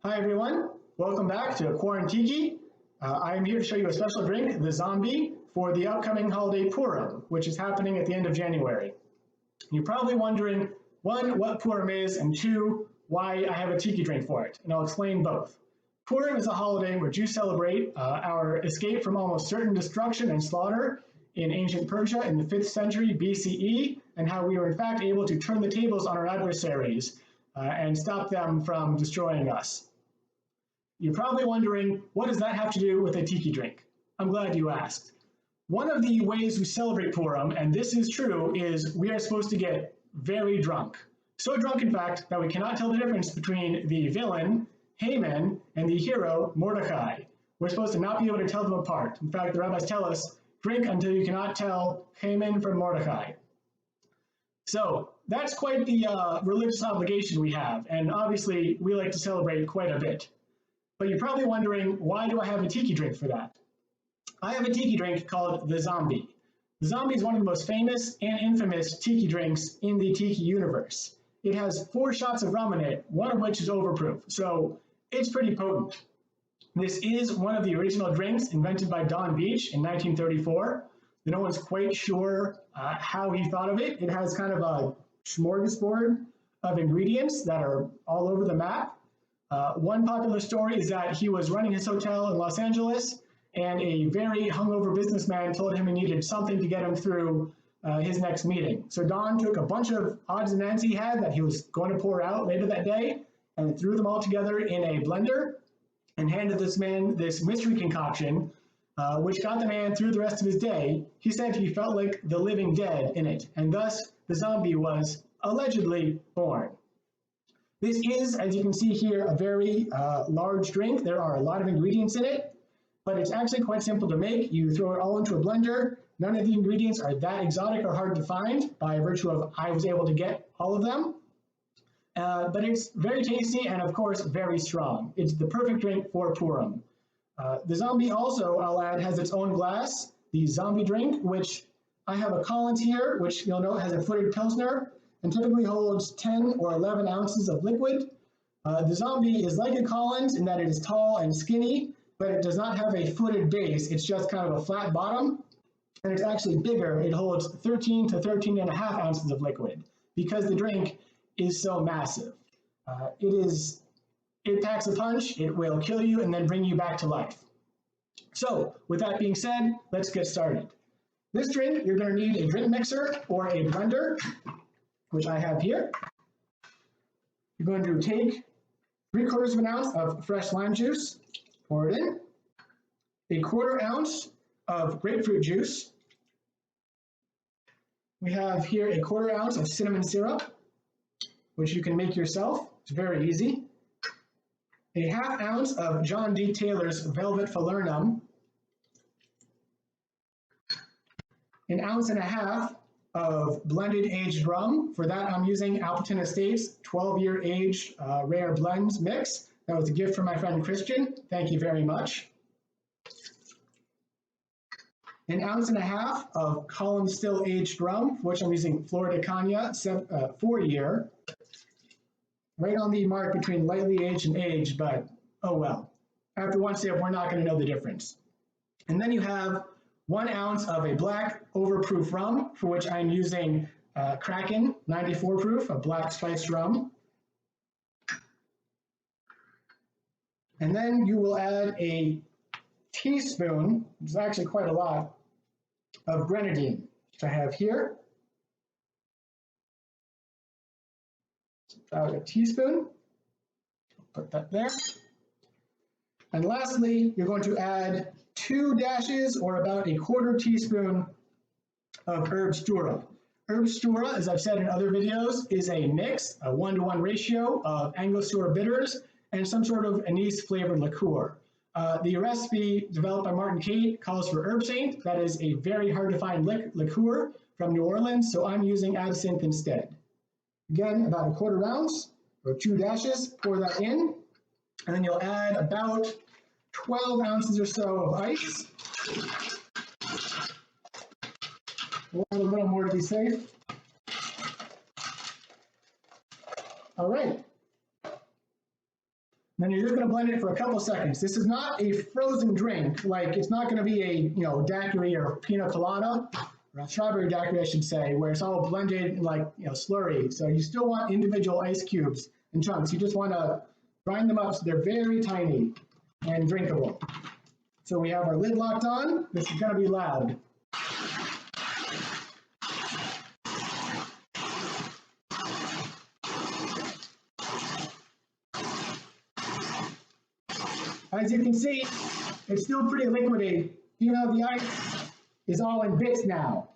Hi everyone, welcome back to Tiki. I am here to show you a special drink, the Zombie, for the upcoming holiday Purim, which is happening at the end of January. You're probably wondering, one, what Purim is, and two, why I have a tiki drink for it, and I'll explain both. Purim is a holiday where Jews celebrate our escape from almost certain destruction and slaughter in ancient Persia in the 5th century BCE, and how we were in fact able to turn the tables on our adversaries and stop them from destroying us. You're probably wondering, what does that have to do with a tiki drink? I'm glad you asked. One of the ways we celebrate Purim, and this is true, is we are supposed to get very drunk. So drunk, in fact, that we cannot tell the difference between the villain, Haman, and the hero, Mordecai. We're supposed to not be able to tell them apart. In fact, the rabbis tell us, drink until you cannot tell Haman from Mordecai. So that's quite the religious obligation we have, and obviously we like to celebrate quite a bit. But you're probably wondering, why do I have a tiki drink for that? I have a tiki drink called the Zombie. The Zombie is one of the most famous and infamous tiki drinks in the tiki universe. It has 4 shots of rum in it, one of which is overproof, so it's pretty potent. This is one of the original drinks invented by Don Beach in 1934. No one's quite sure how he thought of it. It has kind of a smorgasbord of ingredients that are all over the map. One popular story is that he was running his hotel in Los Angeles, and a very hungover businessman told him he needed something to get him through his next meeting. So Don took a bunch of odds and ends he had that he was going to pour out later that day, and threw them all together in a blender, and handed this man this mystery concoction, which got the man through the rest of his day. He said he felt like the living dead in it, and thus the Zombie was allegedly born. This is, as you can see here, a very large drink. There are a lot of ingredients in it, but it's actually quite simple to make. You throw it all into a blender. None of the ingredients are that exotic or hard to find by virtue of I was able to get all of them. But it's very tasty and, of course, very strong. It's the perfect drink for Purim. The Zombie also, I'll add, has its own glass, the Zombie drink, which I have a Collins here, which you'll note has a footed Pilsner, and typically holds 10 or 11 ounces of liquid. The Zombie is like a Collins in that it is tall and skinny, but it does not have a footed base. It's just kind of a flat bottom, and it's actually bigger. It holds 13 to 13 and a half ounces of liquid because the drink is so massive. It packs a punch, it will kill you and then bring you back to life. So with that being said, let's get started. This drink, you're going to need a drink mixer or a blender, which I have here. You're going to take 3/4 of an ounce of fresh lime juice, pour it in, 1/4 ounce of grapefruit juice. We have here 1/4 ounce of cinnamon syrup, which you can make yourself. It's very easy. 1/2 ounce of John D. Taylor's Velvet Falernum, 1.5 ounces of blended aged rum. For that, I'm using Appleton Estates 12-year aged rare blends mix. That was a gift from my friend Christian. Thank you very much. 1.5 ounces of column still aged rum, for which I'm using Florida Cagna 4-year. Right on the mark between lightly aged and aged, but oh well. After one sip, we're not going to know the difference. And then you have 1 ounce of a black overproof rum, for which I'm using Kraken 94 proof, a black spiced rum. And then you will add a teaspoon, which is actually quite a lot, of grenadine, which I have here. About a teaspoon. Put that there. And lastly, you're going to add 2 dashes or about 1/4 teaspoon of herbstura. Herbstura, as I've said in other videos, is a mix, a 1-to-1 ratio of Angostura bitters and some sort of anise flavored liqueur. The recipe developed by Martin Cate calls for herb saint. That is a very hard to find liqueur from New Orleans, so I'm using absinthe instead. Again, about 1/4 ounce or 2 dashes, pour that in, and then you'll add about 12 ounces or so of ice. We'll add a little more to be safe. All right. Then you're just going to blend it for a couple seconds. This is not a frozen drink. Like, it's not going to be a daiquiri or pina colada, or a strawberry daiquiri, I should say, where it's all blended like slurry. So you still want individual ice cubes and chunks. You just want to grind them up so they're very tiny and drinkable. So we have our lid locked on. This is going to be loud. As you can see, it's still pretty liquidy, even though the ice is all in bits now.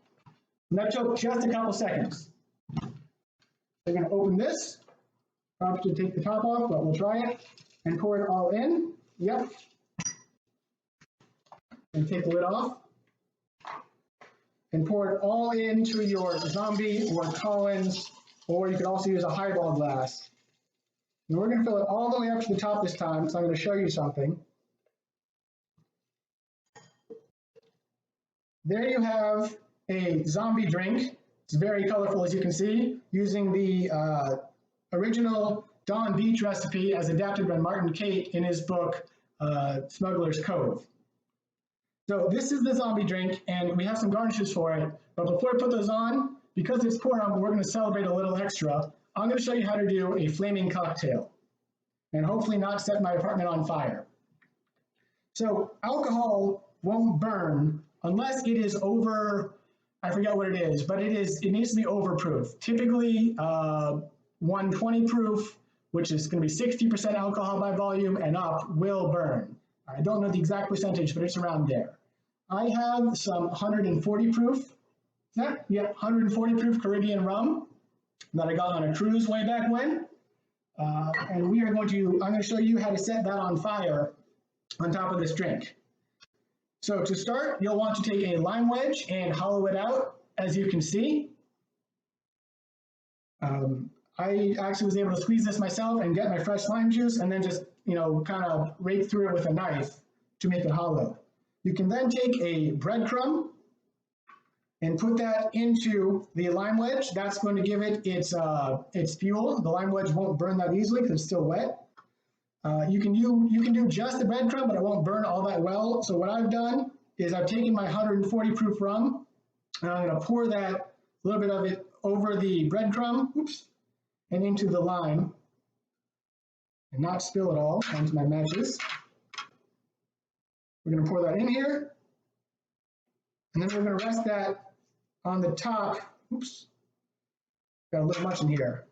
And that took just a couple seconds. We're going to open this. Probably should take the top off, but we'll try it. And pour it all in. Yep. And take the lid off. And pour it all into your zombie or Collins, or you could also use a highball glass. And we're going to fill it all the way up to the top this time, so I'm going to show you something. There you have a zombie drink. It's very colorful, as you can see, using the original Don Beach recipe as adapted by Martin Cate in his book, Smuggler's Cove. So this is the zombie drink, and we have some garnishes for it. But before I put those on, because it's Purim, we're going to celebrate a little extra. I'm going to show you how to do a flaming cocktail and hopefully not set my apartment on fire. So alcohol won't burn unless it is over, I forget what it is, but it needs to be overproof. Typically 120 proof, which is going to be 60% alcohol by volume and up, will burn. I don't know the exact percentage, but it's around there. I have some 140 proof, 140 proof Caribbean rum that I got on a cruise way back when. And I'm going to show you how to set that on fire on top of this drink. So to start, you'll want to take a lime wedge and hollow it out, as you can see. I actually was able to squeeze this myself and get my fresh lime juice and then just, kind of rake through it with a knife to make it hollow. You can then take a breadcrumb and put that into the lime wedge. That's going to give it its fuel. The lime wedge won't burn that easily because it's still wet. You can do just the breadcrumb, but it won't burn all that well. So what I've done is I've taken my 140 proof rum, and I'm going to pour that, a little bit of it over the breadcrumb, and into the lime, and not spill it all onto my matches. We're going to pour that in here, and then we're going to rest that on the top. Oops, got a little much in here.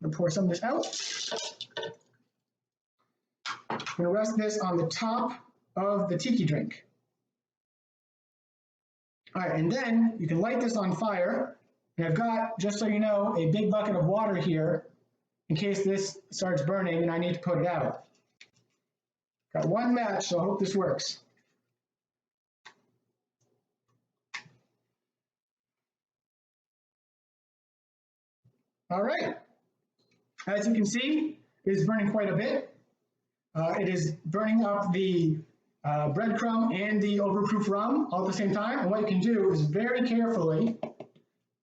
I'm going to pour some of this out. I'm going to rest this on the top of the tiki drink. All right, and then you can light this on fire. And I've got, just so you know, a big bucket of water here in case this starts burning and I need to put it out. Got one match, so I hope this works. All right, as you can see, it is burning quite a bit. It is burning up the breadcrumb and the overproof rum all at the same time. And what you can do is very carefully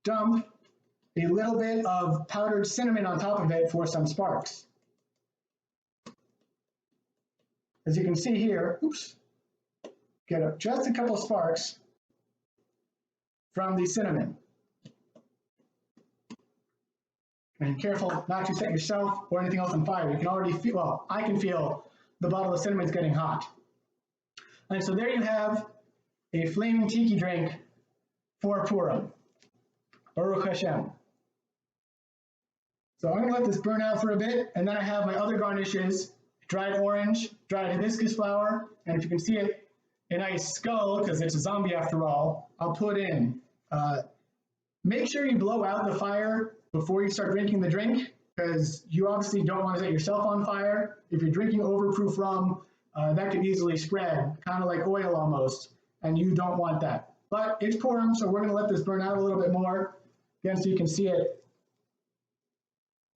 dump a little bit of powdered cinnamon on top of it for some sparks. As you can see here, get just a couple of sparks from the cinnamon. And careful not to set yourself or anything else on fire. You can already feel, well, I can feel the bottle of cinnamon is getting hot. And so there you have a flaming tiki drink for Purim. Baruch Hashem. So I'm going to let this burn out for a bit, and then I have my other garnishes, dried orange, dried hibiscus flower, and if you can see it, a nice skull, because it's a zombie after all, I'll put in. Make sure you blow out the fire before you start drinking the drink, because you obviously don't want to set yourself on fire. If you're drinking overproof rum, that could easily spread, kind of like oil almost, and you don't want that. But it's Purim, so we're going to let this burn out a little bit more, again, so you can see it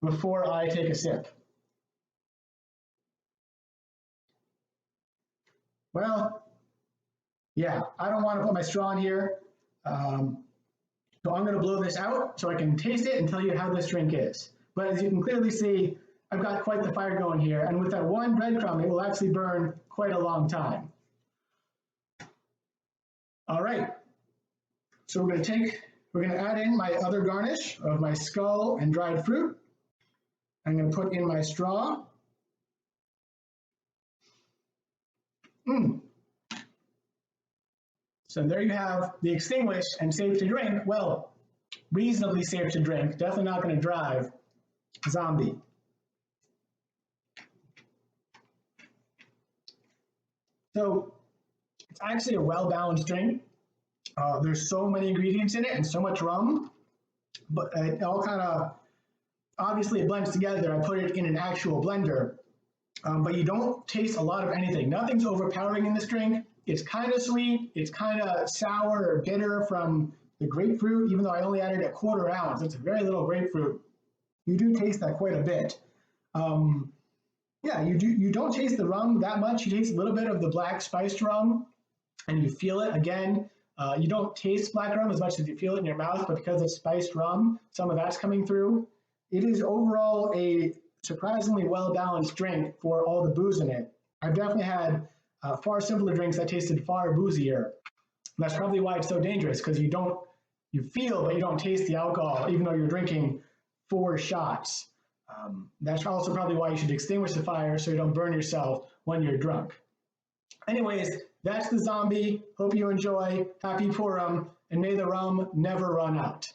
before I take a sip. Well, yeah, I don't want to put my straw in here, so I'm going to blow this out so I can taste it and tell you how this drink is. But as you can clearly see, I've got quite the fire going here, and with that one breadcrumb, it will actually burn quite a long time. All right, so we're gonna add in my other garnish of my skull and dried fruit. I'm gonna put in my straw. So there you have the extinguished and safe to drink, well, reasonably safe to drink, definitely not gonna drive, zombie. So it's actually a well-balanced drink. There's so many ingredients in it and so much rum, but it all kind of, obviously it blends together. I put it in an actual blender, but you don't taste a lot of anything. Nothing's overpowering in this drink. It's kind of sweet. It's kind of sour or bitter from the grapefruit, even though I only added a 1/4 ounce. It's a very little grapefruit. You do taste that quite a bit. Yeah, you don't taste the rum that much. You taste a little bit of the black spiced rum, and you feel it again. You don't taste black rum as much as you feel it in your mouth, but because it's spiced rum, some of that's coming through. It is overall a surprisingly well-balanced drink for all the booze in it. I've definitely had far simpler drinks that tasted far boozier. And that's probably why it's so dangerous, because you feel, but you don't taste the alcohol, even though you're drinking 4 shots. That's also probably why you should extinguish the fire so you don't burn yourself when you're drunk. Anyways, that's the zombie. Hope you enjoy. Happy Purim, and may the rum never run out.